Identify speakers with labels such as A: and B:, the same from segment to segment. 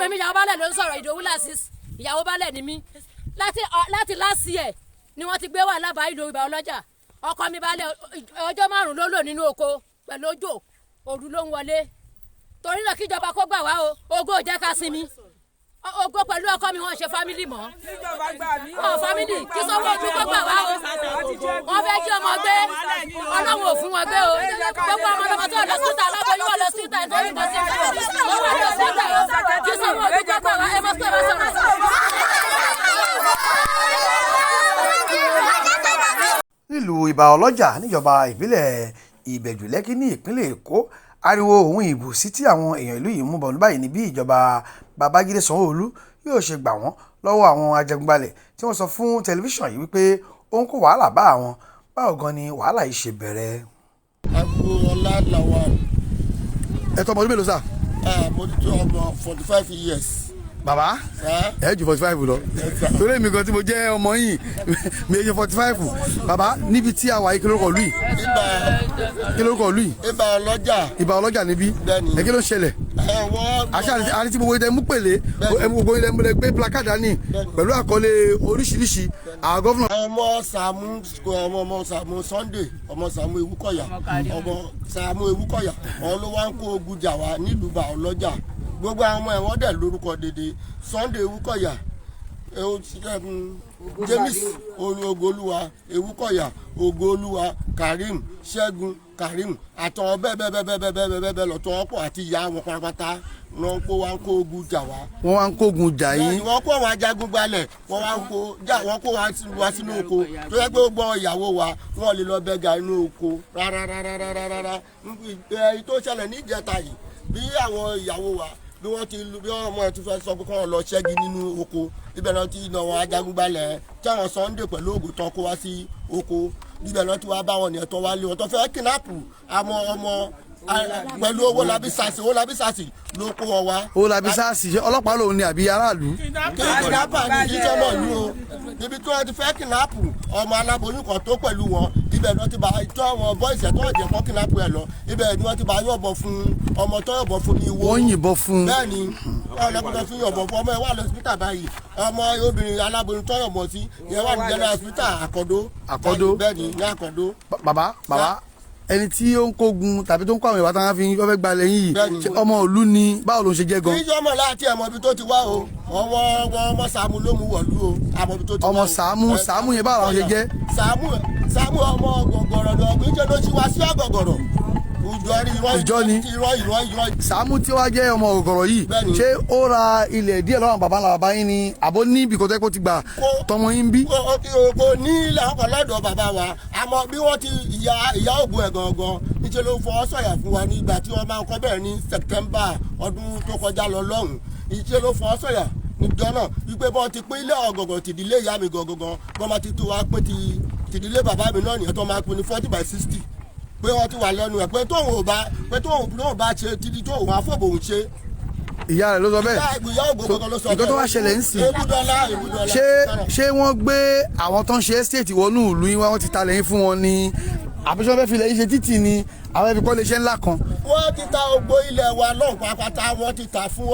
A: mẹ́mí ìyàwó balẹ̀ ló ń sọ̀rọ̀ Ìdòwú Lasis ìyàwó balẹ̀ ni mí láti last year ni wọ́n ti gbé wà lábàá ìlú Ìbà Ọlọ́jà ọkọ mi balẹ̀ ọjọ́ 5 ló lò nínú oko pẹ̀lú òjò òru ló ń wọlé torí náà kíjọba kó gbà wá o ògo ò jẹ́ ká sinmi ògo pẹ̀lú ọkọ mi wọ́n ṣe fámìlì mọ́ fámìlì kí Sanwó-Olú kó gbà wá o wọ́n fẹ́ jí ọmọ gbé Ọlọ́run ò fún wọn gbé o gbogbo ọmọ ọlọ́mọ tó lọ síta aláboyún wọn lọ síta nítorí nǹkan sí ìfọ̀ wọ́n wà lọ síta o kí Sanwó-Olú kó gbà wá ẹ mọ́ sí ọ̀rọ̀ sọ̀rọ̀.
B: nílùú Ìbà Ọlọ́jà níjọba ìbílẹ̀ Ìbẹ̀jú Lẹ́kì ní ìpínlẹ̀ Èkó ariwo ohun ìbùsí tí àwọn èèyàn ìlú yìí mú bọ̀ ní báyìí ní bí ìjọba Babajide Sanwo-Olu yóò ṣe gbà wọ́n lọ́wọ́ àwọn Ajagungbalẹ tí wọ́n sọ fún tẹlifíṣàn yìí wípé ó ń kó wàhálà bá àwọn báwo gan ni wàhálà yìí ṣe bẹ̀rẹ̀.
C: Agboola láwọn.
B: ẹ tọ́ ọmọ ọdún mélòó sà.
C: mo ti tó ọmọ 45 years.
B: bàbá ẹ ju 45 lọ torí èmi gan tí mo jẹ́ ọmọ yìí mi ẹ jẹ́ 45 bàbá níbi tí a wà yìí kí lórúkọ lù yìí. kí lórúkọ lù yìí.
C: Iba Ọlọ́jà.
B: Iba Ọlọ́jà níbí ẹ kí ló ń ṣẹlẹ̀. àṣà àti tí gbogbo ilẹ̀ mú pèlè gbogbo ilẹ̀ mú lẹ gbé placard dání pẹ̀lú àkọlé oríṣiríṣi àwọn gọ́fúnà.
C: ọmọ Sàámú Sunday ọmọ Sàámú Ewúkọ̀yà ọmọ Sàámú Ewúkọ̀yà wọn ló wá ń kó Kogun Jà wá nílùú Iba Ọlọ́jà gbogbo àwọn ọmọ ẹ̀wọ̀n dẹ̀ lórúkọ dédé Sunday Ewúkọ̀yà James Ògolúwa Ewúkọ̀yà Ògolúwa Karim Ṣẹ́gun Karim àtọ̀ bẹ́ẹ̀ lọ́tọ̀ ọ̀pọ̀ àti ìyá wọn pátápátá wọn kó wá ń kó Kogun Jà wá. wọ́n wá ń kógun jà yín. wọ́n kó àwọn Ajagungbalẹ wọ́n kó wá sínú oko tó yẹ pé ó gbọ́ ìyàwó wa wọ́n lè lọ bẹ́gà inú oko rárá èyí tó ṣẹlẹ̀ ní ìjẹta yìí bí àwọn ìyàwó wa bí wọ́n ti bí ọmọ ẹ̀ tún fẹ́ sọ pé kọ́ lọ ṣẹ́gi nínú oko ibẹ̀ náà ti nà wọn Ajagungbalẹ tí àwọn Sunday pẹ̀lú ògùn tán kó wá sí oko ibẹ̀ náà ti wá bá wọn ní ẹ̀tọ́ wá lé wọn tó fẹ́ kidnapu àmọ́ ọmọ pẹ̀lú owó labisasi ló kó wọn wá. owó labisasi ọlọ́pàá lòun ni àbí aráàlú. kidnapa ní jíjẹ́ náà ní o níbi tí wọ́n ti fẹ́ kidnapu ọmọ aláboyún kan tó pẹ̀lú wọn ibẹ̀ náà ti bá tó àwọn bọ́ìsì ẹ̀ tó ọ̀jẹ̀ kan kidnapu ẹ̀ lọ ibẹ̀ ni wọ́n ti bá yọ̀bọ̀ fún ọmọ tó yọ̀bọ̀ fún ní ìwọ. wọ́n yìnbọn fún. bẹ́ẹ̀ni ọlọ́pàá fi yọ̀bọ̀ fún ọmọ ẹ̀ wà lọ hospital báyìí ọmọ obìnrin aláboyún tó yọ̀bọ̀ sí ìyẹn wà ní general hospital Àkọ́dó bẹ́ẹ̀ni ní Àkọ́dó. bàbá ẹni tí ó ń kógun tàbí tó ń kó àwọn ìwà táwọn fi ń fẹ́ gbalẹ̀ yìí ọmọ ìlú ni báwo ló ń ṣe jẹ́ gan. kí ọmọ láti ẹ̀mọ́ ibi tó ti wá o ọmọ Sàámú ló mú wọ̀lú o àmọ́ ibi tó ti wá. ọmọ Sàámú yẹn báwo ló ṣe jẹ́. Sàámú ọmọ gọ̀gọ̀rọ̀ ọ̀gbìn jẹ́ ló ti wá sí ọ̀gọ̀gọ̀rọ̀ ìjọ ni Sàámú tí wàá jẹ́ ọmọ ọ̀gọ̀rọ̀ yìí ṣé ó ra ilẹ̀ díẹ̀ lọ́wọ́ bàbá yín ni àbó ní ibi kò tẹ́ kó ti gbà tọmọ yín bí. kò ní ilẹ̀ ọkọ̀ lọ́dọ̀ bàbá wa àmọ́ bí wọ́n ti ìyá ògùn ẹ̀ gangan níṣẹ́ ló fọwọ́ sọ̀yà fún wa nígbà tí wọ́n máa ń kọ́ bẹ̀rẹ̀ ní September ọdún tó kọjá lọ lọ́hùn níṣẹ́ ló fọwọ́ sọ̀yà níjọ náà wípé bọ́n ti pín ilé ọ̀gọ̀gọ̀ tìdílé ìyá mi gangan bọ́n máa ti tó wa pé tìdílé bàbá mi náà nìyẹn tó máa pín ní 40/60 pé wọ́n ti wà lẹ́nu ẹ̀ pé tóun bá ṣe títí tóun àfọ̀bòun ṣe. ìyá rẹ̀ ló sọ bẹ́ẹ̀ nǹkan tó wá ṣẹlẹ̀ ń sìn ṣé wọ́n gbé àwọn tó ń ṣe ẹ́sítéètì wọnú ìlú yín wọ́n ti ta lẹ́yìn fún wọn ni àbí sọ fẹ́ fi lẹ́yìn ṣe títì ni àwọn ẹbí kọ́ lè ṣe ńlá kan. wọ́n ti ta gbogbo ilẹ̀ wa lọ́hùn pápátá wọ́n ti ta fún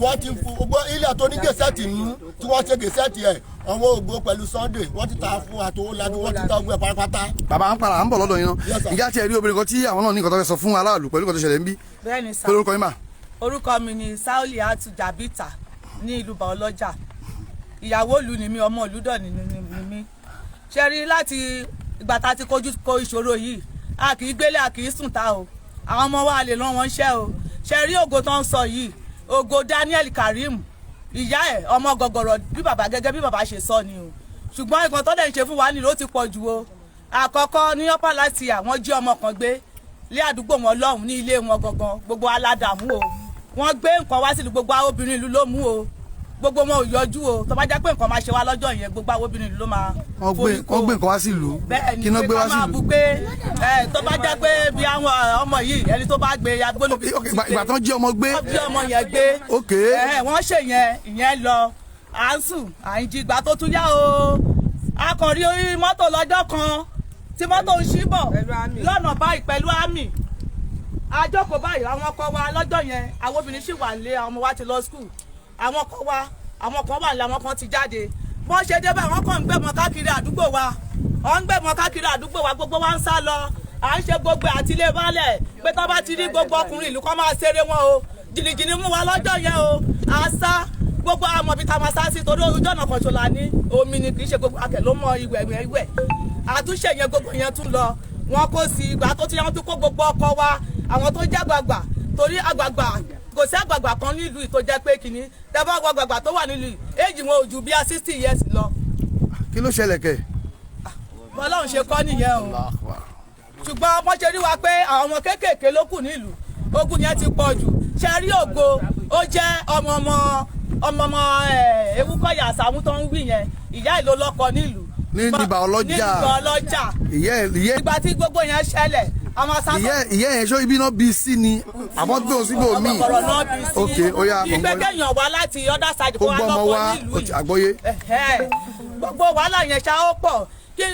C: wọ́n ti gbogbo ilẹ̀ tó ní gẹ̀ẹ́sẹ̀tì nínú tí wọ́n ṣe gẹ̀ẹ́sẹ̀tì ẹ̀ ọmọ ògbó pẹ̀lú Sunday wọ́n ti ta fún àtòwòládùn wọ́n ti ta gbogbo ẹ̀ pátápátá. bàbá ń para à ń bọ̀ lọ́dọ̀ yín náà ìjà tí ẹ rí obìnrin kan tí àwọn náà ní nǹkan tó fẹ́ sọ fún aráàlú pẹ̀lú nǹkan tó ṣẹlẹ̀ ń bí.
D: bẹ́ẹ̀ni sá
B: lórúkọ yín mà.
D: orúkọ mi ni Sauli Atu Jabita ní ìlú Iba Ọlọ́jà ìyàwó ìlú ni mí ọmọ ìlúdọ̀ ni mí ṣe rí láti ìgbà tá a ti kojú ko ìṣòro yìí a kì í gbélé a kì í sùn ta o àwọn ọmọ wa lè rán wọn ṣẹ́ o ṣe rí ògo tó ń sọ yìí ògo Daniel Karim ìyá ẹ̀ ọmọ gọ̀gọ̀rọ̀ bí bàbá gẹ́gẹ́ bí bàbá ṣe sọ ni o ṣùgbọ́n nǹkan tó dẹ̀ ń ṣe fún wa nílò ó ti pọ̀ jù o àkọ́kọ́ ní ọ̀pá láti àwọn jí ọmọ kan gbé lé àdúgbò wọn lọ́hùn ní ilé wọn gangan gbogbo aládàmú o wọ́n gbé nǹkan wá sílùú gbogbo obìnrin ìlú ló mú o gbogbo wọn ò yọjú o tó bá jẹ́ pé nǹkan máa ṣe wá lọ́jọ́ yẹn gbogbo àwọn obìnrin ìlú ló máa forí kó
B: wọ́n gbé nǹkan wá sílùú kí náà gbé wá sílùú.
D: tó bá jẹ́ pé bí àwọn ọmọ yìí ẹni tó bá gbé agbóni.
B: ìgbà tán jí ọmọ gbé.
D: wọ́n jí ọmọ yẹn gbé. wọ́n ṣe ìyẹn lọ à ń sùn à ń jí ìgbà tó tún yá o a kàn rí mọ́tò lọ́jọ́ kan tí mọ́tò ń ṣí bọ̀ lọ́nà báyìí pẹ̀lú àmì àjọkò báyìí àwọn ọkọ wa lọ́jọ́ yẹn àwọn obìnrin sì wà nílé àwọn ọmọ wa ti lọ skul àwọn ọkọ wa àwọn kan wà nílé àwọn kan ti jáde wọ́n ṣe dé báyìí wọ́n kàn ń gbẹ̀mọ́ káàkiri àdúgbò wa wọ́n ń gbẹ̀mọ́ káàkiri àdúgbò wa gbogbo wa ń sá lọ à ń ṣe gbogbo àtìlé balẹ̀ pé tó bá ti rí gbogbo ọkùnrin ìlú kan máa ṣeré wọn o jìnnìjìnnì mú wa lọ́jọ́ yẹn o à sá gbogbo àmọ́ bíi tá a máa sá sí torí ojú ọ̀nà kan ṣọlá ní omi ni kì í ṣe gbogbo akẹ́ ló mọ ìwẹ̀ àtúnṣe yẹn gbogbo yẹn tún lọ wọn kó sí ìgbà tó ti yẹn tún kó gbogbo ọkọ wa àwọn tó jẹ́ àgbààgbà torí àgbààgbà kò sí àgbààgbà kan nílùú tó jẹ́ pé kìíní tẹ́fọ́ àgbààgbà tó wà nílùú èjì wọn ò ju bí i 60 years lọ.
B: kí ló ṣẹlẹ̀ kẹ́.
D: bọ́lọ́run ṣe kọ́ nìyẹn o ṣùgbọ́n wọ́n ṣe rí wa pé àwọn ọmọ kéékèèké ló kù nílùú ogun yẹn ti pọ̀ jù ṣe rí ògo ó jẹ́ ọmọ Ewúkọ̀yà Sàámú tó ń wí yẹn ìyá ìlú lọ́kọ nílùú
B: ní Iba Ọlọ́jà
D: ìgbà tí gbogbo yẹn ṣẹlẹ̀ àwọn sásọ.
B: ìyá yẹn ṣó ibi náà bí sí ni àmọ́ bí òun síbò míì.
D: ọmọkọ̀rọ̀ náà bí sí.
B: ok ó yá
D: ìgbẹ́ kéèyàn wá láti other side kó wá lọ́kọ nílùú yìí.
B: àgbọ́yé.
D: gbogbo wàhálà yẹn ṣá ó pọ̀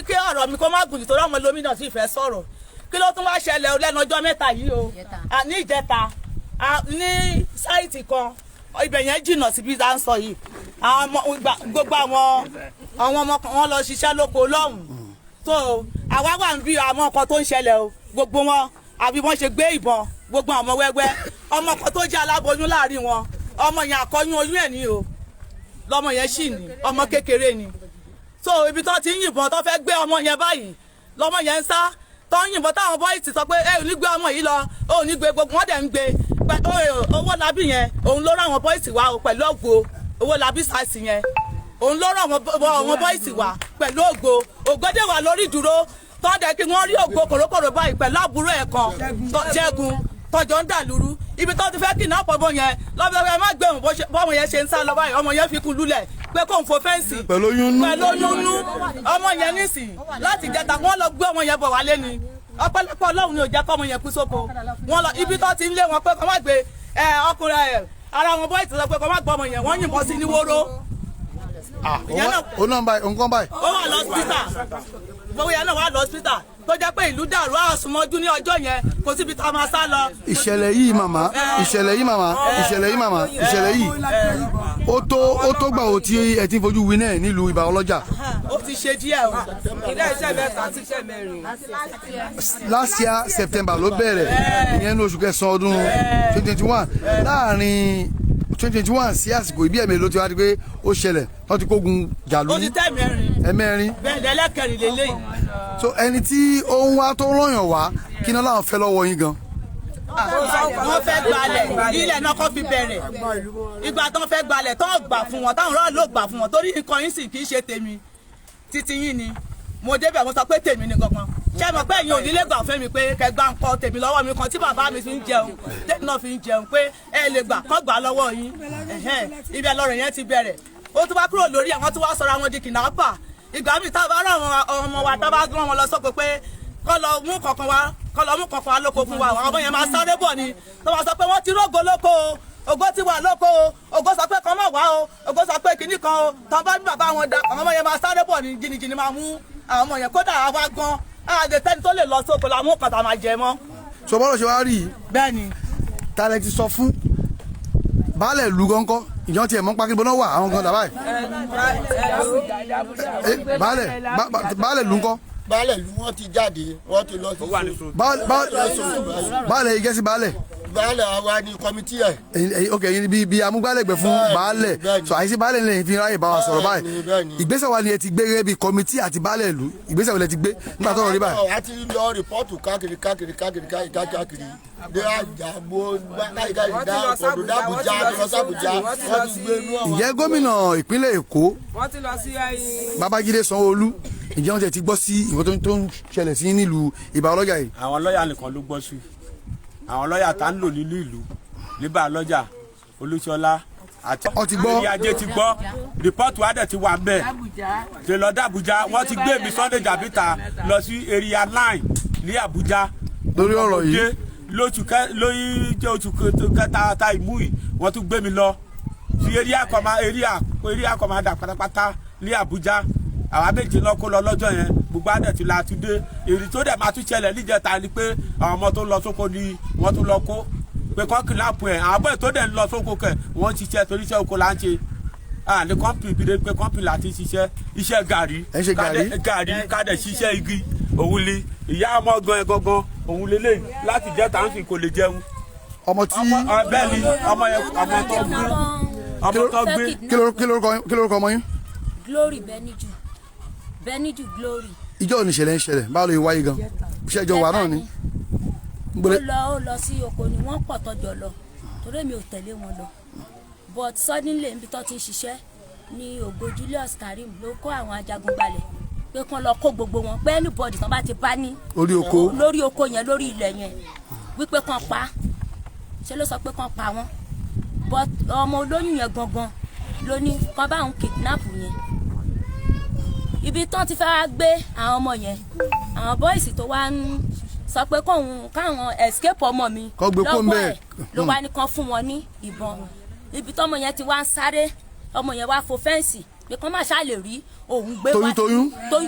D: kí ọ̀rọ̀ mi kó má gùn nítorí àwọn olómìnà sì fẹ́ sọ̀rọ̀ kí ló tún wá ṣẹlẹ̀ lẹ́nu ọjọ́ mẹ́ta yìí o ní ìjẹta ní sáìtì kan ibẹ̀ yẹn jìnnà síbi tá à ń sọ yìí gbogbo àwọn ọmọ wọn lọ ṣiṣẹ́ lóko lọ́hùn-ún tó àwa wà ń bí àwọn nǹkan tó ń ṣẹlẹ̀ o gbogbo wọn àbí wọ́n ṣe gbé ìbọn gbogbo àwọn wẹ́wẹ́ ọmọ kan tó jẹ́ aláboyún láàrin wọn ọmọ yẹn àkọ́yún oyún ẹ̀ ní o lọ́mọ yẹn sì ní ọmọ kékeré ni so ibi tó ti ń yìnbọn tó fẹ́ gbé ọmọ yẹn báyìí lọ́mọ yẹn ń sá tó ń yìnbọn táwọn bọ́ìsì sọ pé ẹ ò ní gbé ọmọ yìí lọ ò ní gbé gbogbo wọn dẹ̀ ń gbé owó labí yẹn òun ló rán àwọn bọ́ìsì wá pẹ̀lú ògo owó labí sàásì yẹn òun ló rán àwọn bọ́ìsì wá pẹ̀lú ògo ògòdè wà lórí ìdúró tó dẹ̀ kí wọ́n rí ògo kòrókòrò báyìí pẹ̀lú àbúrò ẹ̀ kan Ṣẹ́gun tọjọ́ ń dà lúrú ibi tó ti fẹ́ kí náà pọ̀ bọ́ yẹn lọ́bẹ̀rẹ̀ má gbé òun bọ́mọ yẹn ṣe ń sá lọ báyìí ọmọ yẹn fi kú lulẹ̀ pé kò ń fo fẹ́ǹsì
B: pẹ̀lú oyún
D: nú ọmọ yẹn nísìn láti jẹta wọ́n lọ gbé ọmọ yẹn bọ̀ wálé ni ọpẹ́lọpẹ́ Ọlọ́run ni ò jẹ́ kọ́mọ yẹn kú sóko wọ́n lọ ibi tó ti ń lé wọn pé kọ́ má gbé ọkùnrin ara wọn bọ́ ìtọ́sọ pé kọ́ má gbọ́ ọmọ yẹn wọ́n yìnbọn sí ní wóró.
B: ó náà báyìí nǹkan báyìí.
D: ó wà lọ́sítà gbogbo yẹn náà wà lọ́sítà tó jẹ́ pé ìlú dàrú àsùnmọ́jú ní ọjọ́ yẹn kò síbi tá a máa sá lọ.
B: ìṣẹ̀lẹ̀ yìí ó tó gbà ó tí ẹ ti fojú wí náà nílùú Iba Ọlọ́jà.
D: ó ti ṣe díẹ̀ o.
E: ilé iṣẹ́ mẹ́ta sí iṣẹ́ mẹ́rin.
B: last year September ló bẹ̀rẹ̀ ìyẹn ní oṣù kẹsàn-án ọdún 2021 láàrin 2021 sí àsìkò ìbí ẹ̀mí ló ti wá di pé ó ṣẹlẹ̀ wọ́n ti Kogun Jà lórí.
D: ó ti tẹ́
B: ẹ̀mẹ́rin.
D: bẹ́ẹ̀ lẹ́lẹ́kẹ̀rin lélẹ́yìn.
B: so ẹni tí ó ń wá tó rányàn wá kí náà láwọn fẹ́ lọ́wọ́ yín gan.
D: wọ́n fẹ́ gbalẹ̀ ilẹ̀ náà kọ́ fi bẹ̀rẹ̀ ìgbà tó fẹ́ gbalẹ̀ tó gbà fún wọn táwọn ọ̀rọ̀ ló gbà fún wọn torí nǹkan yín sì kì í ṣe tèmi títí yín ni mo débẹ̀ mo sọ pé tèmi ni gangan ṣé mo pé ẹ̀yin ò ní lè gbà fún mi pé kẹgbà ń kọ́ tèmi lọ́wọ́ mi kan tí bàbá mi fi ń jẹun tèmi náà fi ń jẹun pé ẹ lè gbà kọ́ gbà lọ́wọ́ yín ibẹ̀ lọ́rọ̀ yẹn ti bẹ̀rẹ̀ ó tún bá kúrò lórí àwọn tí wọ́n sọ̀rọ̀ àwọn di kìnnàpà ìgbà mi tá a bá rán àwọn ọmọ wa tá a bá rán wọn lọ sọ́kò pé kọ́ lọ mú kankan wá lóko fún wa àwọn ọmọ yẹn máa sáré bọ̀ ni tó bá sọ pé wọ́n ti rógo lóko o ògo ti wà lóko o ògo sọ pé kan máa wá o ògo sọ pé kinní kan o tó bá bí bàbá wọn da àwọn ọmọ yẹn máa sáré bọ̀ ni jìnnìjìnnì máa mú àwọn ọmọ yẹn kódà àwa gan àdè tẹ́ni tó lè lọ sóko la mú kàtà máa jẹ mọ́.
B: sọ bọ́lá ṣe wá rí i.
D: bẹ́ẹ̀ni.
B: tálẹ̀ ti sọ fún baálẹ̀ ìlú gọ́ńkọ́ ìjọ tiẹ̀ mọ́ pákí bọ́ná wà àwọn kan dàbáyé. baálẹ̀ ìlú ńkọ́.
C: baálẹ̀ ìlú wọn ti jáde wọn ti lọ sí.
B: baálẹ̀ yìí gẹ́sì baálẹ̀.
C: baálẹ̀ àwa ni kọ́mítì ẹ̀.
B: ok yín bí amúgbálẹ́gbẹ̀ fún baálẹ̀ so àyíṣe baálẹ̀ lẹ́yìn fi ráyè bá wa sọ̀rọ̀ báyìí ìgbésẹ̀ wa ni ẹ ti gbé gẹ́gẹ́ bí kọ́mítì àti baálẹ̀ ìlú ìgbésẹ̀ wo lẹ ti gbé nígbà tó rọ̀ rí báyìí.
C: a ti lọ rìpọ́ọ̀tù káàkiri dé àjàgbó ọ̀dọ̀ dàbújá lọ́sàbújá wọ́n ti gbé inú ọ̀wá.
B: ǹjẹ́ gómìnà ìpínlẹ̀ Èkó Babajide Sanwo-Olu ǹjẹ́ wọ́n ti gbọ́ sí ìwọ́n tó ń ṣẹlẹ̀ sí nílùú Iba Ọlọ́jà yìí.
F: àwọn lọ́ọ̀yà nìkan ló gbọ́ sí àwọn lọ́ọ̀yà tá ń lò nínú ìlú Iba Ọlọ́jà Olúṣọlá àti ìrìn ajé ti gbọ́ rìpọ́ọ̀tù adẹ̀ ti wà mbẹ̀ ṣe lọ dàbújá wọ́n ti gbé mi Sunday Jabita lọ sí area 9 ní Àbújá
B: lórí ọ̀rọ̀ yìí
F: lóṣù kẹta ìmú yìí wọ́n tún gbé mi lọ sí area commander pátápátá ní Àbújá àwa méjì lọ kó lọ lọ́jọ́ yẹn gbogbo àdẹ̀ tí la ti dé èrì tó dẹ̀ máa tún ṣẹlẹ̀ níjẹta ni pé àwọn ọmọ tó ń lọ sóko ni wọ́n tún lọ kó pé kọ́ kìláàpù ẹ̀ àwọn bọ́ọ̀ tó dẹ̀ ń lọ sóko kẹ̀ wọ́n ti ṣiṣẹ́ torí iṣẹ́ oko là ń ṣe ní kọ́ńpì bíi pé kọ́ńpì láti ṣiṣẹ́ iṣẹ́ gàrí kádẹ̀ ṣiṣẹ́ igi òun ni ìyá ọmọ gan ẹ gangan òun lélẹ̀ láti jẹ́ tàǹfì kò lè jẹun.
B: ọmọ tí
F: bẹ́ẹ̀ ni ọmọ tó gbé.
B: kí lórúkọ ọmọ yín.
A: Glory Beniju Glory.
B: ìjọ ò ní ṣẹlẹ̀ ń ṣẹlẹ̀ báwo ló yẹ wáyé gan iṣẹ́ ìjọ wa náà ni.
A: ó lọ sí oko ni wọ́n pọ̀ tọ́jọ́ lọ torí mi ò tẹ̀lé wọn lọ but suddenly níbi tó ti ń ṣiṣẹ́ ní ògo Julius Karim ló kó àwọn Ajagungbalẹ pé kán lọ kó gbogbo wọn pé anybody tán bá ti bá ní lórí oko yẹn lórí ilẹ̀ yẹn wípé kán pa ṣé ló sọ pé kán pa wọn but ọmọ olóyún yẹn gangan ló ní kán bá òun kidnap yẹn ibi tán ti fẹ́ gbé àwọn ọmọ yẹn àwọn bọ́ìsì tó wá ń sọ pé káwọn escape ọmọ mi lọ́wọ́ ẹ̀ ló wá ní kán fún wọn ní ìbọn ibi tọ́mọ yẹn ti wá ń sáré ọmọ yẹn wá fo fẹ́ǹsì pé kán má ṣáà lè rí òun gbé wá toyún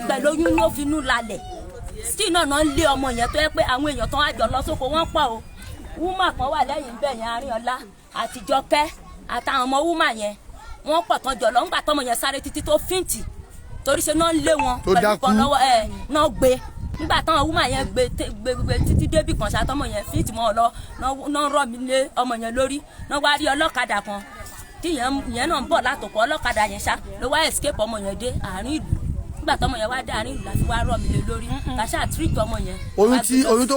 A: pẹ̀lú oyún ló fi nú lálẹ̀ still náà ń lé ọmọ yẹn tó yẹ pé àwọn èèyàn tán àjọ lọ sóko wọ́n pọ̀ o wúmà kan wà lẹ́yìn bẹ́ẹ̀ yẹn Arínọlá àti Jọkẹ́ àtàwọn ọmọ wúmà yẹn wọ́n pọ̀ tán jọ lọ ńgbà tọ́mọ yẹn sáré títí tó fíǹtì torí ṣe náà ń lé wọn pẹ̀lú ìbọn lọ́wọ́ náà gbé nígbà táwọn wúmà yẹn gbé títí débì kan ṣàtọ́mọ yẹn fíìtì mọ́ ọ lọ náà rọ̀ mí lé ọmọ yẹn lórí náà wá rí ọlọ́kadà kan tí yẹn náà ń bọ̀ látòkọ́ ọlọ́kadà yẹn ṣá ló wá escape ọmọ yẹn dé àárín ìlú nígbà tọ́mọ yẹn wá dé àárín ìlú láti wá rọ̀ mí lé lórí kàṣà tíríkì ọmọ yẹn.
B: oyún tó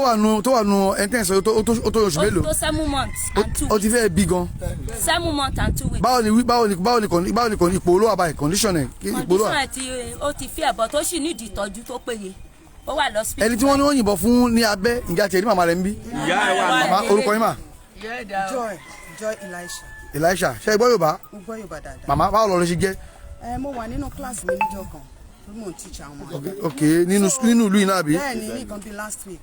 B: wà nù ẹntẹ́nsì ó tó oṣù mélòó.
A: ó tó 7 months and 2 weeks.
B: ó ti fẹ́ bí gan.
A: 7 months and 2 weeks.
B: báwo ni ipò olówó àbáyé condition ẹ̀.
A: condition ẹ̀ ó ti fi ẹ̀bọ̀ tó sì nídìí ìtọ́jú tó péye ó wà lọ́sibítù.
B: ẹni tí wọ́n ní wọ́n yìnbọn fún ní abẹ́ ìjà tiẹ̀ ní màmá rẹ̀ ń bí.
F: ìyá ẹ̀ wà
B: màmá orúkọ yín mà.
G: Joy
B: Elisha ṣe é gbọ́ Yorùbá.
G: mo gbọ́ Yorùbá dáadáa.
B: màmá báwo lọ lọ ṣe jẹ́.
G: mo wà nínú kíláàsì mi níjọ́ kan mo ń teach àwọn ọmọ.
B: ok nínú ìlú yìí náà bí.
G: bẹ́ẹ̀ ni nìkan bíi last week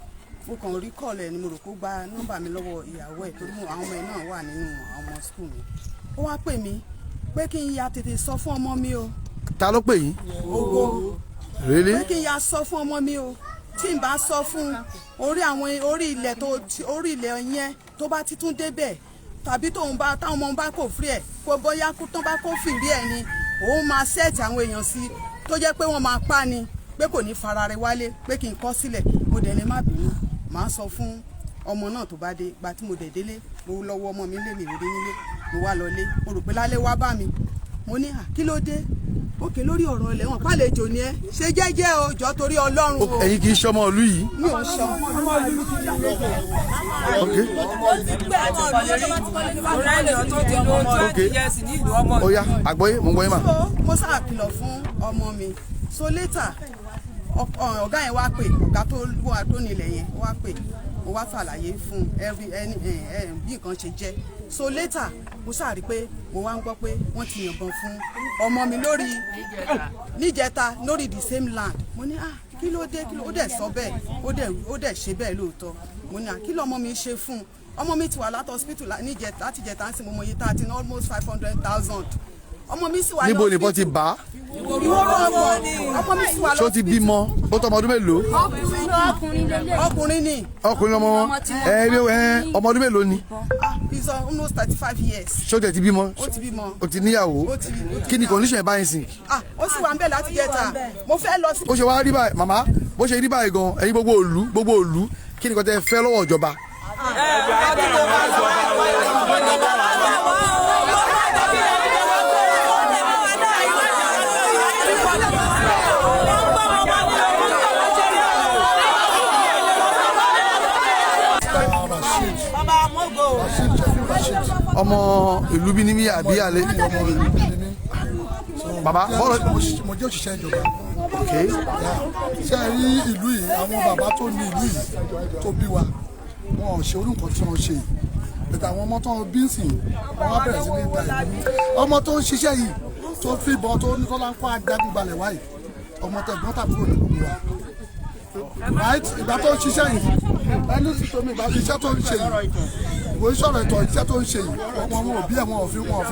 G: mo kàn rí kọ́ọ̀lù ẹ̀ ni mo rò kó gba nọ́mbà mi lọ́wọ́ ìyàwó ẹ̀ torí àwọn ọmọ ẹ̀ náà wà nínú àwọn school mi. ó wá pè mí pé kí n ya tètè sọ fún ọmọ mi o.
B: ta ló pè yín.
G: Ògo.
B: really.
G: pé kí n ya sọ fún ọmọ mi o tí n bá sọ fún orí ilẹ̀ yẹn tó bá ti tún débẹ̀ tàbí táwọn ọmọ bá kò fírí ẹ̀ kó bóyá tó bá kó fìrí ẹ̀ ni òun máa ṣẹ́ẹ̀tì àwọn èèyàn sí tó jẹ́ pé wọ́n máa pa ni pé kò ní fara rẹ̀ wálé pé kí n kọ́ sílẹ̀ mo dẹ̀ lè má bínú màá sọ fún ọmọ náà tó bá dé gba tí mo dẹ̀ délé mo lọ́wọ́ ọmọ mi lé mi rí nílé mo wá lọ lé mo rò pé lálẹ́ wá bá mi mo ní kí ló dé òkè lórí ọ̀rọ̀ ilẹ̀ wọn pàlejò ni ẹ ṣe jẹ́jẹ́ o jọ torí Ọlọ́run o.
B: ẹ̀yin kì í ṣọmọ ìlú yìí.
G: mi ò sọ ọmọ ìlú kì í ṣe
B: ó yá àgbọ́yé mo ń gbọ́ yín mà.
G: mo sáà kìlọ̀ fún ọmọ mi so later ọ̀gá yẹn wá pè ọ̀gá tó nílẹ̀ yẹn wá pè mo wá ṣàlàyé fún bí nǹkan ṣe jẹ́ so later mo ṣáà rí pé mo wá ń gbọ́ pé wọ́n ti yìnbọn fún ọmọ mi lórí níjẹta lórí the same land mo ní kí ló dé ó dẹ̀ sọ bẹ́ẹ̀ ó dẹ̀ ṣe bẹ́ẹ̀ lóòótọ́ mo ní kí lọ́mọ mi ṣe fún ọmọ mi ti wà láti hospital láti jẹta ń sìn mo mọ iye tá a ti ná almost 500,000 ọmọ mi sì wà
B: níbo ni bọ́ ti bá.
G: ọmọ mi sì wà lọ.
B: ṣó ti bímọ ó tọ́ ọmọ ọdún mélòó.
G: ọkùnrin ni.
B: ọkùnrin ọmọ wọn ọmọ ọdún mélòó ni.
G: he's almost 35 years.
B: ṣó tẹ̀ ti bímọ.
G: ó ti bímọ.
B: ó ti níyàwó. kí ni condition ẹ̀ báyìí sìn.
G: ó sì wà ń bẹ̀ láti jẹta mo fẹ́ lọ sí.
B: bó ṣe wá rí báyìí màmá bó ṣe rí báyìí gan ẹ̀yin gbogbo òlu kí ni kò tẹ́ fẹ́ lọ́wọ́ ìjọba. ọmọ ìlú bí ní mí àbí àlẹ. bàbá bọ́ọ̀lù.
H: mo jẹ́ òṣìṣẹ́ ìjọba. ṣé ẹ rí ìlú yìí àwọn bàbá tó ní ìlú yìí tó bí wa wọn ò ṣe orúkọ tí wọ́n ṣe bẹ̀tẹ̀ àwọn ọmọ tó ń bí sìn wọn á bẹ̀rẹ̀ sí ní ìta ìlú ọmọ tó ń ṣiṣẹ́ yìí tó fi ìbọn tó ní tọ́lá ń kó Ajagungbalẹ wáyé ọmọ tẹ̀gbọ́n tàbúrò ní gbogbo wa right ìgbà tó ń ṣiṣẹ́ yìí ẹni sì tómi ìgbà iṣẹ́ tó ń ṣe yìí kò ń sọ̀rọ̀ ètò iṣẹ́ tó ń ṣe yìí wọn òbí ẹ̀ wọn ò fi wọn.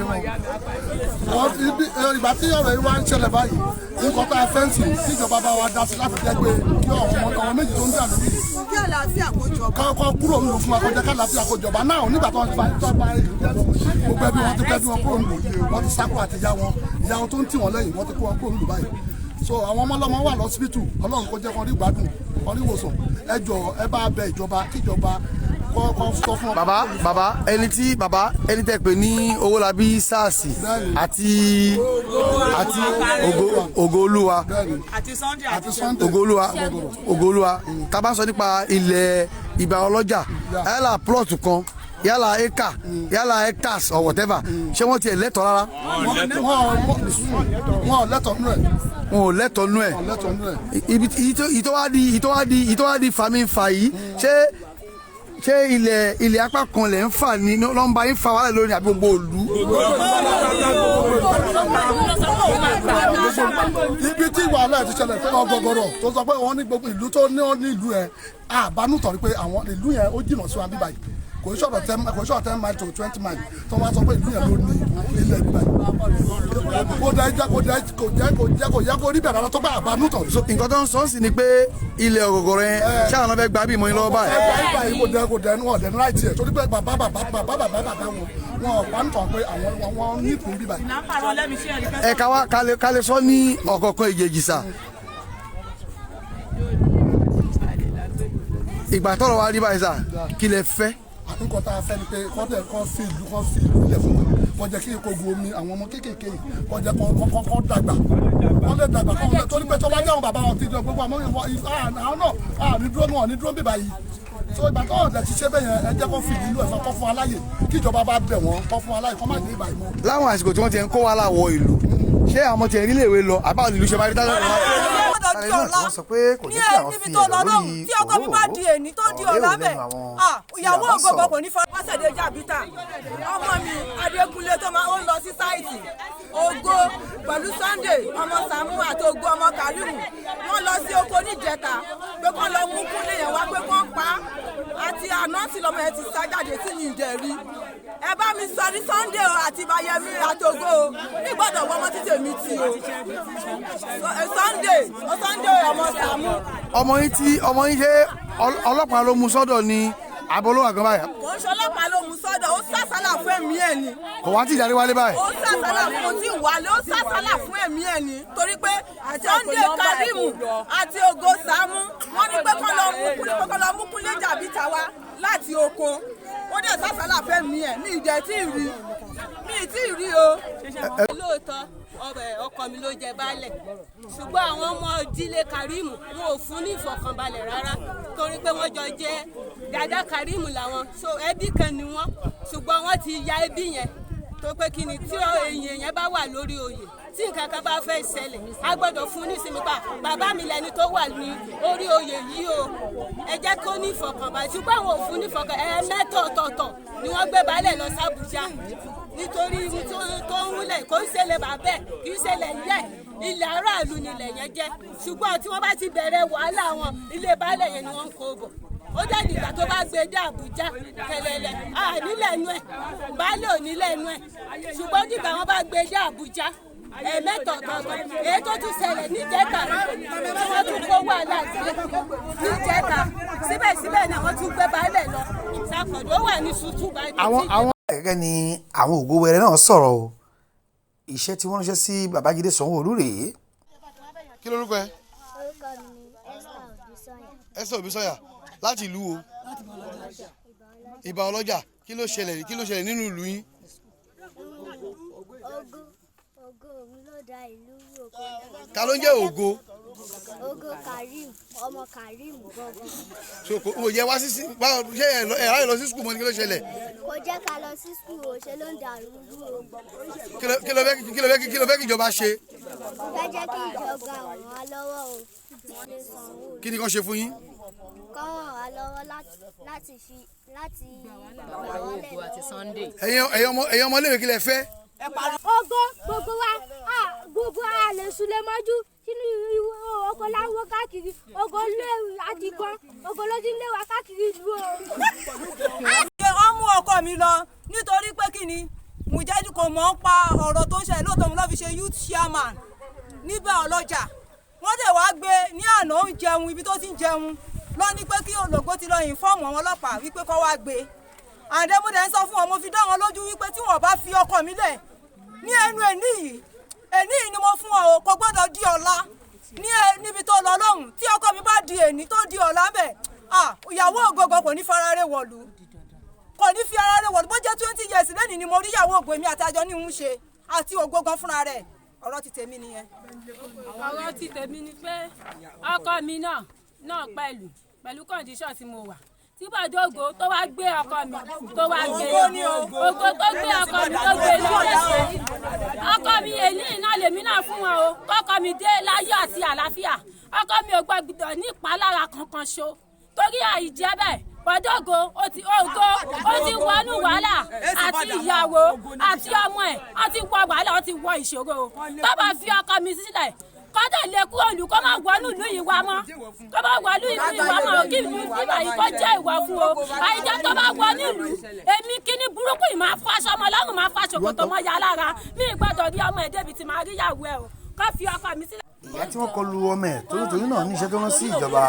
H: Ìgbà tí ọ̀rọ̀ yìí wá ń ṣẹlẹ̀ báyìí nǹkan tá a fẹ́ǹsì tíjọba bá wa dá sí láti jẹ́ pé kí àwọn méjì tó ń dà lórí
G: kí àlàáfíà kó jọba.
H: kọ́ kúrò nínú fún wa kó jẹ́ ká àlàáfíà kó jọba náà nígbà tó ń bá ìlú jẹ́ gbogbo ẹbí wọn ti bẹ́ẹ̀ bí wọn kúrò nínú wọn ti sákò àti ìyá wọn tó ń tì wọ́n lẹ́yìn wọ́n ti kó wọn kúrò nínú báyìí. So àwọn ọmọ ọlọ́mọ wà lọ́sibítù Ọlọ́run kó jẹ́ kan rí gbádùn kan rí ìwòsàn ẹ jọ̀ọ́ ẹ bá bẹ ìjọba kíjọba kọ́ sọ fún ọ.
B: bàbá ẹni tẹ́ pè ní Owólabí SARS àti Ògoolúwa Ògoolúwa tá bá sọ nípa ilẹ̀ Ìbà Ọlọ́jà yálà plot kan yálà acre yálà hectares or whatever ṣé wọ́n tiẹ̀ lẹ́tọ̀ọ́ rárá.
H: wọn ò lẹ́tọ̀ọ́ nú ẹ̀.
B: wọn ò lẹ́tọ̀ọ́ nú ẹ̀. ìtọ́wádìí fami fa yìí ṣé ilẹ̀ apá kan lẹ̀ ń fà ní nọ́mbà yín fa wàhálà lórí àbí gbogbo òlu.
H: ibi tí wàhálà ti ṣẹlẹ̀ pé ọgọgọrọ tó sọ pé wọ́n ní gbogbo ìlú tó ní ìlú ẹ̀ àbánútọ̀ ni pé àwọn ìlú yẹn ó jìnnà sí wa bíbá yìí kò ń sọ̀rọ̀ 10 mile to 20 mile tó wá sọ pé ìlú yẹn ló ní ilẹ̀ bíbá yìí kò jẹ́ kó rí bẹ̀rẹ̀ rárá tó bá àbánútọ̀.
B: nǹkan tó ń sọ sí ni pé ilẹ̀ ọ̀gọ̀gọ̀rọ̀ yẹn ṣáà náà fẹ́ gba bí ìmọ̀ yín lọ́wọ́ báyìí.
H: kò dẹnu ọ̀dẹnu láìtì ẹ̀ torí pé bàbá wọn ọ̀pánutọ̀ pé àwọn nípìn bíbá yìí.
B: ẹ ká wá kálẹ̀ sọ ní ọ̀kọ̀ọ̀kan ìjèjì sà. ìgbà tọ́rọ̀ wa rí báyìí sà kí lẹ fẹ́.
H: nǹkan tá a fẹ́ ni pé kọ́ fi ìlú ilẹ̀ fún wa kọ́ jẹ́ kí Kogun omi àwọn ọmọ kéékèèké yìí kọ́ jẹ́ kọ́ dàgbà wọ́n lè dàgbà kọ́ lè torí pé tó bá jẹ́ àwọn bàbá wọn ti jọ gbogbo àwọn náà ní dúró bíbá yìí so ìgbà tó ọ̀dẹ̀ ti ṣe bẹ́ẹ̀ yẹn ẹ jẹ́ kó fi ìlú ẹ̀fọ́ kọ́ fún aláyè kí ìjọba bá bẹ̀ wọ́n kọ́ fún aláyè kọ́ má dé ìbà ìmọ̀.
B: láwọn àsìkò tí wọ́n ti ń kó wa láwọ ìlú ṣé àwọn ọmọ tiẹ̀ nílé ìwé lọ àbá ìlú ṣe máa rí dáná lọ́wọ́.
I: di ọ̀la ní níbi tó lọ lọ́hùn tí ọkọ mi bá di èní tó di ọ̀la bẹ̀ ìyàwó ògógó kò ní fọ. pásẹ̀dé jàbítà ọmọ mi Adékúnlé tó máa ń lọ sí sáìtì Ògo pẹ̀lú Sunday ọmọ Sàámú àti Ògo ọmọ Kàrímù wọ́n lọ sí oko níjẹta pé kán lọ mú Kúnlé yẹn wá pé kán pa á àti ànáǹtì lọmọ yẹn ti sá jáde sí ní ìdẹ̀rí ẹ bá mi sọ ní Sunday àti Bayẹmí àti Ògo nígbàdàn wọ́n mọ́ títí èmi tì o Sunday ọmọ Sàámú.
B: ọmọ yín ṣe ọlọ́pàá ló mú sọ́dọ̀ ni àbọ̀lówó àgbọn báyà.
I: kò ń ṣe ọlọ́pàá ló mú sọ́dọ̀ ó sàsálà fún ẹ̀mí ẹ̀ ni.
B: kò wá tí ìdarí wálé báyìí.
I: ó sàsálà fún ó ti wálé ó sàsálà fún ẹ̀mí ẹ̀ ni torí pé Sunday Karimu àti Ògo Sàámú wọ́n ní pé kọ́ lọ mú Kúnlé Jàbítà wá láti oko ó dẹ̀ sàsálà fún ẹ̀mí ẹ̀ mi ìdẹ̀ tí ì rí o.
E: lóòótọ́ ọkọ mi ló jẹ baálẹ̀ ṣùgbọ́n àwọn ọmọ ìdílé Karimu wọn ò fún ní ìfọ̀kànbalẹ̀ rárá torí pé wọ́n jọ jẹ́ dada Karimu làwọn so ẹbí kan ni wọ́n ṣùgbọ́n wọ́n ti ya ẹbí yẹn tó pé kí ni tí èèyàn yẹn bá wà lórí oyè tí nǹkan kan bá fẹ́ ṣẹlẹ̀ a gbọ́dọ̀ fún ní ìsinmi pa bàbá mi lẹni tó wà ní orí oyè yìí o ẹ jẹ́ kó ní ìfọ̀kànbalẹ̀ ṣùgbọ́n àwọn ò fún ní ìfọ̀kànbalẹ̀ ẹ̀ẹ̀mẹ́ta ọ̀tọ̀ọ̀tọ̀ ni wọ́n gbé baálẹ̀ lọ sí Àbújá nítorí tó ń wúlẹ̀ kó ń ṣẹlẹ̀ bàbẹ́ kì í ṣẹlẹ̀ yẹ ilẹ̀ aráàlú nílẹ̀ yẹn jẹ́ ṣùgbọ́n tí wọ́n bá ti bẹ̀rẹ̀ wàhálà wọn ilé baálẹ̀ yẹn ni wọ́n ń kó bọ̀ ó dẹ̀ dìgbà tó bá gbé dé Àbújá kẹlẹ̀lẹ̀ nílẹ̀ ẹnu ẹ̀ baálẹ̀ ò nílẹ̀ ẹnu ẹ̀ ṣùgbọ́n dìgbà wọn bá gbé dé Àbújá ẹ̀ẹ̀mẹ́ta ọ̀tọ̀ọ̀tọ̀ èyí tó tún ṣẹlẹ̀ níjẹta tí wọ́n tún kó wàhálà níjẹta síbẹ̀síbẹ̀ náà wọ́n tún gbé baálẹ̀ lọ Ṣàkọ̀dọ̀ wà ní sùtù báyìí.
B: gẹ́gẹ́ ni àwọn ògo wẹrẹ náà sọ̀rọ̀ o iṣẹ́ tí wọ́n ránṣẹ́ sí Babajide Sanwo-Olu rèé. kí lorúkọ ẹ.
J: orúkọ mi ni
B: Esther Obisanya láti ìlú wo. Ìbà Ọlọ́jà kí ló ṣẹlẹ̀ nínú ìlú yín.
J: Ògo mi ló da ìlú rú oko.
B: ta ló ń jẹ́ Ògo.
J: Ògo Karim ọmọ Karim gbọ̀ngàn.
B: so kò yẹ wá sí ṣé ẹ ráyè lọ sí skul mọ́ ni kí ló ṣẹlẹ̀.
J: kò jẹ́ ká lọ sí skul o ṣe ló ń da ìlú rú o.
B: kí ló fẹ́ kí ìjọba ṣe.
J: fẹ́ jẹ́ kí ìjọba ràn wá lọ́wọ́ o.
B: kí ni kàn ṣe fún yín.
J: kọ́ ràn wá lọ́wọ́ láti
A: Ògo àti Sunday.
B: ẹ̀yin ọmọ iléèwé kí lẹ fẹ́.
J: Ògo gbogbo wa lè súlé mọ́jú sínú oko láwọ káàkiri Ògo léwu àti gan Ògo ló ti ń léwa káàkiri ìlú o.
I: wọ́n mú ọkọ ọkọ mi lọ nítorí pé kí ni Mùjẹ́dì kò mọ̀ ń pa ọ̀rọ̀ tó ń ṣẹlẹ̀ lóòótọ́ mo lọ́ fi ṣe youth chairman níbẹ̀ ọlọ́jà wọ́n dẹ̀ wá gbé ní àná ó ń jẹun ibi tó ti ń jẹun lọ ní pé kí ológbó ti lọ ìfọ́ọ̀mù àwọn ọlọ́pàá wípé kó wá gbé àdébùdẹ̀ ń sọ fún wọn mo fi dá wọn lójú wípé tí wọn bá fi ọkọ mi lẹ̀ ní ẹnu ẹni yìí ni mo fún ọ kò gbọ́dọ̀ di ọ̀la níbi tó lọ lọ́hùn tí ọkọ mi bá di èní tó di ọ̀la bẹ̀ ìyàwó ògógó kò ní farare wọ̀lú kò ní fi ara rẹ̀ wọ̀lú bó jẹ́ 20 years lẹ́nìí ni mo rí ìyàwó ògbó mi àti àjọ ní ń ṣe àti ògógó fúnra rẹ̀ ọ̀rọ̀ ti tèmi nìyẹn.
A: ọ̀rọ̀ ti tèmi ni pé ọkọ mi náà pẹ̀lú condition tí mo wà tí bàdógò tó wá gbé ọkọ mi tó wá gbé ògo tó gbé ọkọ mi tó gbé lọ́wọ́ ọkọ mi èlé iná lèmi náà fún wọn o kọ́kọ́ mi dé láyọ̀ àti àlàáfíà ọkọ mi ò gbọ́dọ̀ ní ìpalára kankan ṣo torí àìjẹ́ bẹ́ẹ̀ bàdógò ó ti wọnú wàhálà àti ìyàwó àti ọmọ ẹ̀ ó ti wọ wàhálà ó ti wọ ìṣòro tó bá fi ọkọ mi sílẹ̀ kọ́dà lè kúrò lù kó má wọnú ìlú yìí wá mọ́ kó má wọnú ìlú yìí wá mọ́ kí ìlú ìgbà yìí kó jẹ́ ìwọ fún o àìjẹ́ tó bá wọ nílùú èmi kíní burúkú yìí máa fàṣọ ọmọ lọ́rùn máa fàṣọ kòtò mọ́ ya lára mi gbọ́dọ̀ rí ọmọ ẹ̀ débi tí màá rí ìyàwó ẹ̀ o kó fi ọkọ mi sílẹ̀.
B: ìyá tí wọ́n kọlu ọmọ ẹ̀ torítorí náà ní iṣẹ́ tó rán sí ìjọba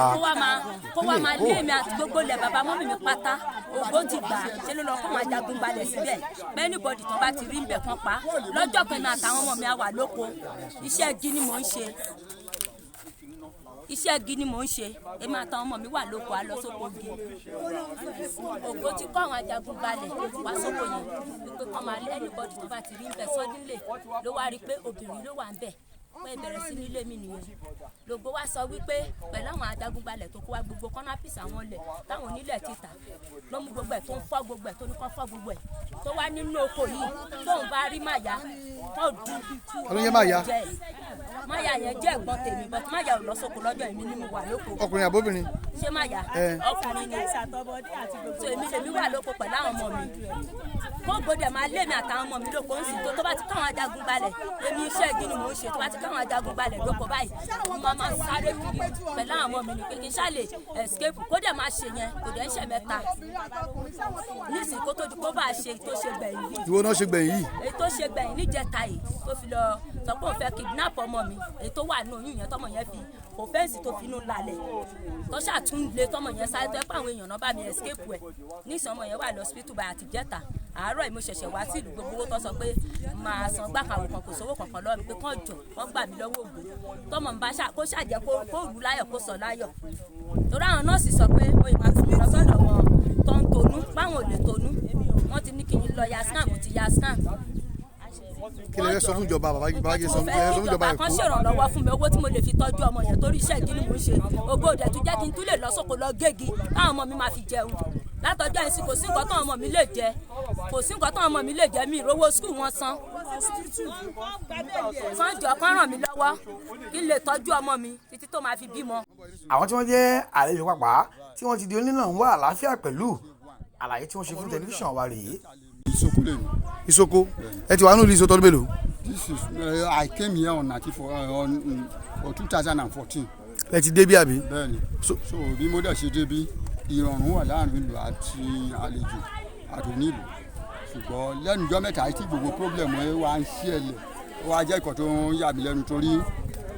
A: kó wá máa lé mi àti gbogbo ilẹ̀ bàbá mọ́mì mi pátá ògbó ti gbà ṣe ló lọ fún àwọn Ajagungbalẹ síbẹ̀ bẹ́ẹ̀nìbọ̀dì tó bá ti rí ń bẹ̀ kán pa lọ́jọ́ kan náà àtàwọn ọmọ mi á wà lóko iṣẹ́ igi ni mò ń ṣe èmi àtàwọn ọmọ mi wà lóko á lọ sóko igi ògbó ti kọ́ àwọn Ajagungbalẹ wá sóko yẹn wípé kán máa lé ẹnìbọ̀dì tó bá ti rí ń bẹ̀ sọ́dúnlé ló wá rí pé obìnrin ló wà ń bẹ̀ pé bẹ̀rẹ̀ sí nílé mi nìyẹn lògbó wá sọ wípé pẹ̀lú àwọn Ajagungbalẹ tó kó wá gbogbo kọ́nápìsì àwọn ilẹ̀ táwọn onílẹ̀ ti tà ló mú gbogbo ẹ̀ tó ń fọ́ gbogbo ẹ̀ tó ní kọ́ fọ́ gbogbo ẹ̀ tó wá nínú oko yìí tóun bá rí màyà tó dùn máyà yẹn jẹ́ ẹ̀gbọ́n tèmi bọ́t máyà ò lọ sóko lọ́jọ́ èmi ni mo wà lóko.
B: ọkùnrin àbóbìnrin.
A: ṣé máyà ọkùnrin ni so èmi lèmi wà lóko pẹ̀lú àwọn ọmọ mi kó gbọdọ̀ máa lé mi àtàwọn ọmọ mi lóko ń sìn tó bá ti káwọn Ajagungbalẹ èmi iṣẹ́ igi ni mò ń ṣe tó bá ti káwọn Ajagungbalẹ lóko báyìí mo máa sáré kiri pẹ̀lú àwọn ọmọ mi ní pé kí n ṣàlè escape kó dẹ̀ máa ṣe yẹn kò dẹ̀ ń ṣe mẹ́ta nísìnyí kó tó di kó bá a ṣe tó ṣe gbẹ̀yìn yìí.
B: ìwọ náà ṣe gbẹ̀yìn yìí.
A: èyí tó ṣe gbẹ̀yìn níjẹta yìí tó fi lọ sọ pé òun fẹ́ kidnap ọmọ mi èyí tó wà nínú oyún yẹn tọmọ yẹn fi kò fẹ́ǹsì tó fi inú lálẹ́ tó ṣàtúndé tọmọ yẹn sáré tó ẹ pé àwọn èèyàn náà bá mi escape ẹ̀ nísìnyí ọmọ yẹn wà lọ hospital by àtijẹ́ta àárọ̀ yìí mo ṣẹ̀ṣẹ̀ wá sí ìlú gbogbo owó tó sọ pé máa san gbàkàwọ̀ kan kò sówó kankan lọ́wọ́ mi pé kán jọ wọ́n gbà mí lọ́wọ́ ògbó tọmọ mi bá kó ṣàjẹ́ kó rú láyọ̀ kó sọ láyọ̀ torí àwọn nọ́ọ̀sì sọ pé mo ì máa fi lọ sọ́dọ̀ wọn tó ń tonú báwọn ò lè tonú wọ́n ti ní kí n lọ ya scan mo ti ya scan.
B: kí lè sọ fún ìjọba Babajide sọ fún ìjọba Èkó.
A: kan ṣèrànlọ́wọ́ fún mi owó tí mo lè fi tọ́jú ọmọ yẹn torí iṣẹ́ ìdí ni mo ń ṣe ògbó òde tó jẹ́ kí n tún lè lọ sóko lọ gégi táwọn ọmọ mi máa fi jẹun látọjọ́ ẹ̀sìn kò sí nǹkan táwọn ọmọ mi lè jẹ mi ìrówó skul wọn san sanjọ kan ràn mí lọ́wọ́ kí n lè tọ́jú ọmọ mi títí tó máa fi bímọ.
B: àwọn tí wọ́n jẹ́ àlejò pàpà tí wọ́n ti di onílà ń wá àlàáfíà pẹ̀lú àlàyé tí wọ́n ṣe fún tẹlifíṣàn wa rèé. Isoko ẹ ti wà nínú ìlú tọdún mélòó.
K: This is I came here on 2014.
B: ẹ ti débí àbí.
K: bẹ́ẹ̀ni so bí mo dẹ̀ ṣe débí ìrọ̀rùn wà láàrin ìlú àti àlejò àtònílù ṣùgbọ́n lẹ́nu ọjọ́ mẹ́ta tí gbogbo pírọ́blẹ̀mù ẹ wá ń ṣẹlẹ̀ wá jẹ́ ìkọ̀ tó ń yà mí lẹ́nu torí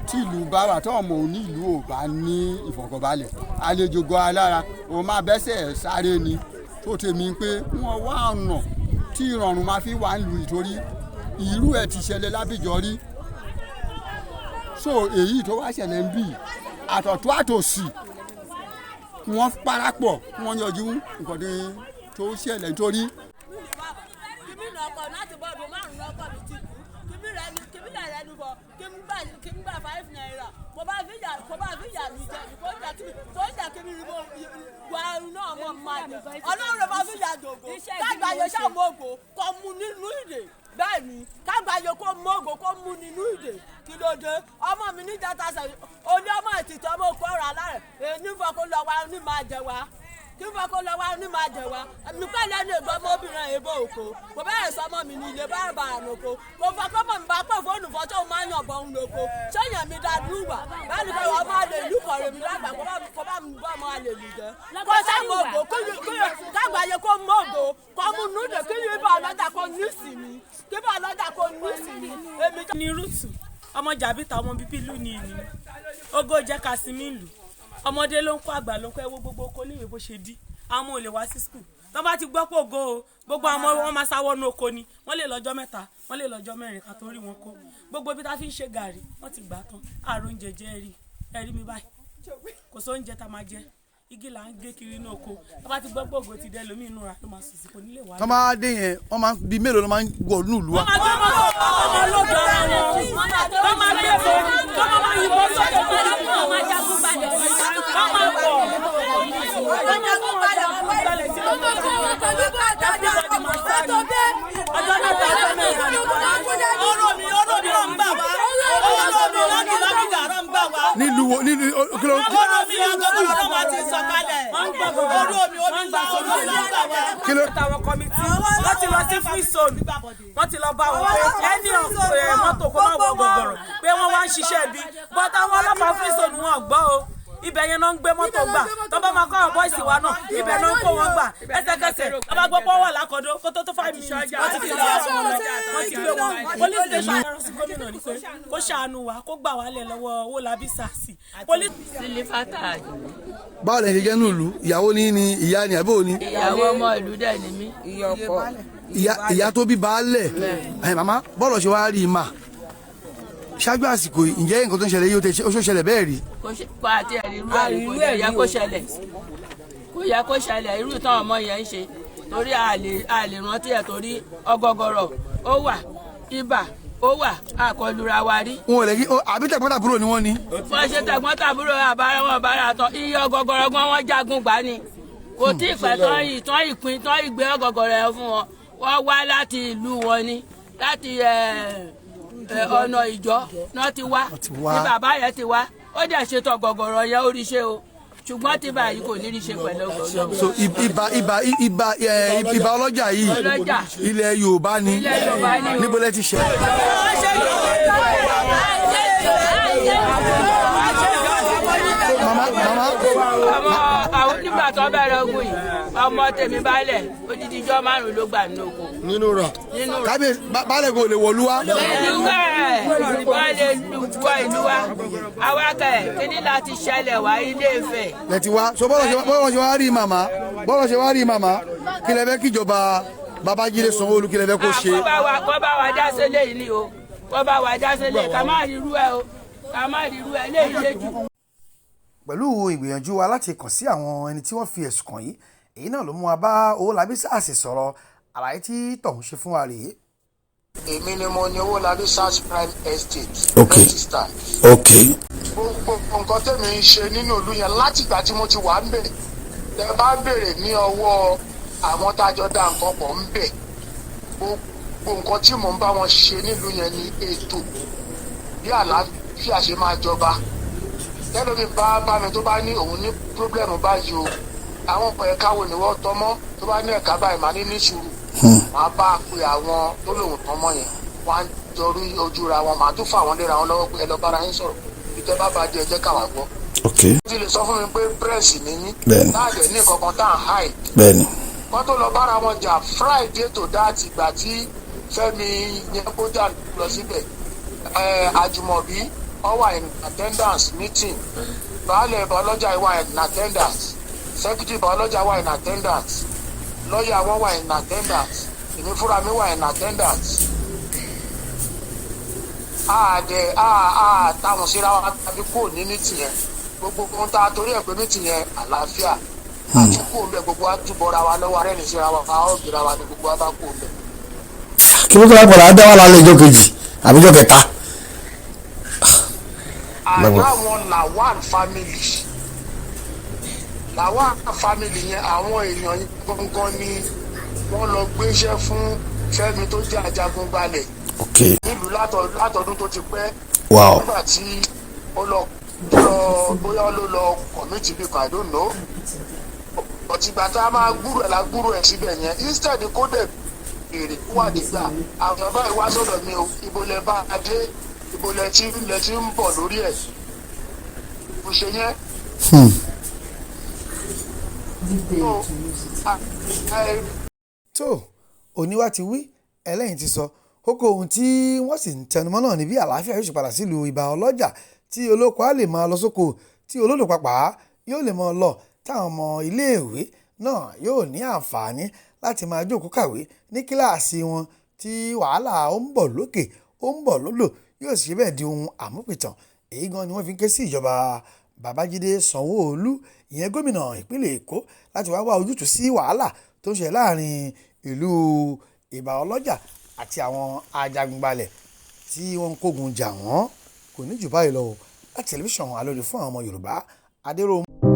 K: tí ìlú bá wà tó ọmọ òní ìlú ò bá ní ìfọ̀kànbalẹ̀ àlejò gan alára o máa bẹ́sẹ̀ sáré ni tó tèmi pé wọ́n wá ọ̀nà tí ìrọ̀rùn máa fi wà ń lu ìtorí irú ẹ̀ ti ṣẹlẹ̀ lábìjọ rí so èyí tó wá ṣẹlẹ̀ ń bì àtọ̀tún àtòsì wọ́n parapọ̀ wọ́n yanjú nǹkan tó ṣẹlẹ̀ nítorí.
I: kìmí nà ọkọ láti bọ́ọ̀dù márùn-ún lọ́kọ̀ mi ti kìmí rẹ̀ ní bọ̀ kìmí gbà 5 naira kò bá fi yà mí jẹ kó jà kìmí rí bó wà náà mọ̀ máa jẹ ọlọ́run rẹ̀ bá fi yà dògò kágbàyè sàmógò kò mú nínú ìdè bẹ́ẹ̀ ni kágbàyè kò mógò kò mú nínú ìdè kí ló dé ọmọ mi ní jata sẹ oní ọmọ ìtìtọ́ ọmọ òkú ọ̀rọ̀ alárẹ̀ èyí nífọ̀ kó lọ wá ní máa jẹ wá kí fọ́ kó lọ wá ní máa jẹ wá mi pẹ́ lẹ́nu ìgbọ́ ọmọbìnrin èbó òkò kò bẹ́ẹ̀ sọ ọmọ mi ní ilé bá bàrà lóko kò fọ́ kọ́ mọ̀ mi bá pẹ̀ fóònù fọ́tò máa ń yàn bọ̀ ń lóko sẹ́yìn mi dá dúwà bẹ́ẹ̀ ni pé wọ́n máa lè lù kọ̀rọ̀ mi lágbà kó bá mi bọ́ máa lè lù jẹ́ kó sá mọ ògò kágbáyé kó mọ ògò kó amúnúdè kí ni Iba Ọlọ́jà kò ní sí mi kí Iba Ọlọ́jà kò ní sí mi. èmi
D: ní rúùtù ọmọ jàbítà ọmọ bíbí ìlú ní ìní ogó jẹ́ kásímì ìlú ọmọdé ló ń kó àgbà ló ń kó ẹwọ́ gbogbo oko léèwé bó ṣe dí àwọn ọmọ ò lè wá sí skul tó bá ti gbọ́ pò go o gbogbo àwọn wọn máa sáwọ́ ní oko ni wọ́n lè lọ́jọ́ 3 wọ́n lè lọ́jọ́ 4 ká tó rí wọn kó gbogbo ibi tá a fi ń ṣe gàrí wọ́n ti gbà tán àrùn oúnjẹ jẹ́ ẹ̀rí mi báyìí kò sóúnjẹ tá a máa jẹ igi là ń gé kiri ní oko tó bá ti gbọ́ pò go ti dẹ lómi inú ra ló máa sùn sí kò nílé wá.
B: tó máa dé yẹn wọ́n máa bí mélòó ló máa ń wọ̀ nínú ìlú wa.
D: wọ́n máa gbé ọmọ lọ́dọ̀ ara wọn tó máa gbé fún tó máa yìnbọn sókè tó máa Ajagungbalẹ tó máa pọ̀
B: nílùú kìlọ̀.
D: kìlọ̀ táwọn kọ́mítì wọ́n ti lọ sí free zone wọ́n ti lọ bá wọn pé ẹni mọ́tò kó má wọ gbọ̀gbọ̀rọ̀ pé wọ́n wá ń ṣiṣẹ́ bí bọ́tà wọn ọlọ́pàá free zone wọn gbọ́ o ibẹ̀ yẹn náà ń gbé mọ́tò gbà tó bá máa kọ́ àwọn bọ́ìsì wa náà ibẹ̀ náà ń kó wọn gbà ẹsẹ̀kẹsẹ̀ tó bá gbọ́ pọ́ wà lákọ̀ọ́dọ́ kó tó 5 minutes wọ́n ti fi lọ wọ́n ti gbé wọn police station ẹ̀rọ sí gómìnà ní pé kó ṣàánú wa kó gbà wálẹ̀ lọ́wọ́ owó labí sàásì.
L: Sílífátà
B: báwo lè ṣe jẹ́ nínú ìlú ìyàwó ní ni ìyá ni àbí òní.
L: ìyàwó ọmọ ìlú dẹ̀ ni mí.
B: ìyá tó bí baálẹ̀ màmá bọ́ọ̀lù ṣe wá rí i mà ṣáájú àsìkò ǹjẹ́ nǹkan tó ń ṣẹlẹ̀ yìí ó ṣe ṣẹlẹ̀ bẹ́ẹ̀ rí.
L: kó àti ẹ̀rí irú àrí kò yẹ kó ṣẹlẹ̀ kó yẹ kó ṣẹlẹ̀ irú táwọn ọmọ yẹn ń ṣe torí a lè rántí ẹ̀ torí ọgọgọrọ ó wà ibà ó wà àkọlùra wa rí.
B: wọn ò lè kí àbí tẹ̀gbọ́n-tàbúrò ni wọ́n ní.
L: wọ́n ṣe tẹ̀gbọ́n-tàbúrò àbára wọn bára tán iye ọgọgọrọ gan wọn jagun gbà ni kò tí ì pẹ́ tán ìpín tán ìgbé ọgọgọrọ yẹn fún wọn wọ́n wá láti ìlú wọn ni láti ọ̀nà ìjọ náà ti wá ní bàbá yẹn ti wá ó dẹ̀ ṣètò ọgọgọrọ yẹn ó rí ṣe o ṣùgbọ́n tí báyìí kò ní rí ṣe pẹ̀lú ọgọgọrọ.
B: so Iba Ọlọ́jà yìí ilẹ̀ Yorùbá ni níbo lẹ ti ṣe.
L: àwọn nígbà tó bẹ̀rẹ̀ ogun yìí ọmọ tèmi baálẹ̀ odidi ijọ́ 5 ló gbà nínú oko.
C: nínú rà.
B: kábíyèsí baálẹ̀ kò lè wọ̀lú wa.
L: ìlú bẹ́ẹ̀ wọ́n lè wọ ìlú wa àwa kẹ̀ kíní láti ṣẹlẹ̀ wá Ilé Ifẹ̀.
B: lẹ ti wá so bọ́lọ̀ ṣe wá rí màmá kí lẹ fẹ́ kíjọba Babajide Sanwo-Olu kí lẹ fẹ́ kó ṣe.
L: kó bá wa dá sílé yìí ni o kó bá wa dá sílé ká má rí irú ẹ o ká má rí irú ẹ léyìí léjù.
B: pẹ̀lú ìgbìyànjú wa láti kàn sí àwọn ẹni tí wọ́n fi ẹ̀sùn kàn yìí èyí náà ló mú wa bá Owólabí SARS sọ̀rọ̀ àlàyé tí tọ̀hún ṣe fún wa rèé.
M: èmi ni mo ní Owólabí SARS Prime Estate. gbogbo nǹkan tẹ̀mí ń ṣe nínú ìlú yẹn látìgbà tí mo ti wà ń bẹ̀ tẹ bá béèrè ní ọwọ́ àwọn tájọ dá nǹkan pọ̀ ń bẹ̀ gbogbo nǹkan tí mò ń bá wọn ṣe nílùú yẹn ní ètò bí àlàáfíà ṣe máa jọba tẹ́lómi bá mi tó bá ní òun ní pírọ́blẹ́mù báyìí o àwọn ọ̀pọ̀ ẹ̀ka wo ni wọ́n tọ́mọ́ tó bá ní ẹ̀ka báyìí máa ní sùúrù máa bá pe àwọn tó lòun tọ́mọ́ yẹn wọ́n á jọrú ojú ra wọn máa tún fà wọ́n léra wọn lọ́wọ́ pé ẹ lọ bára yín sọ̀rọ̀ ìtẹ́ bá bàjẹ́ ẹ jẹ́ káwa gbọ́. ti lè sọ fún mi pé pírẹ́sì ni yín láàjẹ́ ní kankan tá à ń háì. wọ́n tó lọ bára wọn jà Friday tó dá àtìgbà tí Fẹ́mi yẹn kó jà lọ síbẹ̀ Àjùmọ̀bí all were in attendance meeting baálẹ̀ Iba Ọlọ́jà were in attendance secretary Iba Ọlọ́jà were in attendance lawyer wọn were in attendance èmi fúnra mi were in attendance táwọn síra wa tàbí kò ní meeting yẹn gbogbo ohun tá a torí ẹ̀ pé meeting yẹn àlàáfíà àti kò ń bẹ gbogbo àtúbọ̀ra wa lọ́wọ́ arẹ́ni síra wa ká ọ̀gbìnra wa ní gbogbo wa bá kò ń bẹ.
B: kí ló tó wá padà á dá wà lálẹ́ ìjọ kejì àbíjọ kẹta.
M: àwọn Lawan family yẹn àwọn èèyàn gangan ni wọ́n lọ gbéṣẹ́ fún Fẹ́mi tó jẹ́ Ajagungbalẹ nílùú látọdún tó ti pẹ́ nígbà tí ó lọ bóyá ló lọ kọ̀mítì bí kan I don't know ọ̀tìgbà tá a máa gbúrò ẹ̀ síbẹ̀ yẹn instead kó dẹ̀ béèrè wà nígbà àwọn ọba ìwá sọ̀rọ̀ mi o ibo lẹ bá a dé ibo lẹ ti ń bọ̀ lórí ẹ̀ kò ṣe yẹn.
B: tó oníwà ti wí ẹlẹ́yìn ti sọ kókó ohun tí wọ́n sì ń tẹnumọ́ náà ní bí àlàáfíà yóò ṣe padà sílùú Ìbà Ọlọ́jà tí olóko á lè máa lọ sóko tí olódò pàpà yóò lè máa lọ táwọn ọmọ iléèwé náà yóò ní àǹfààní láti máa jókòó kàwé ní kíláàsì wọn tí wàhálà ó ń bọ̀ lókè ó ń bọ̀ lódò yóò sì ṣe bẹ́ẹ̀ di ohun àmúpìtàn. Èyí gan ni wọ́n fi ń ké sí ìjọba Babajide Sanwo-Olu ìyẹn gómìnà ìpínlẹ̀ Èkó láti wá wá ojútùú sí wàhálà tó ń ṣe láàrin ìlú Ìbà Ọlọ́jà àti àwọn Ajagungbalẹ tí wọ́n ń kógun jà wọ́n. Kò ní jù báyìí lọ láti tẹlifíṣàn Alóore fún àwọn ọmọ Yorùbá Adéròmù.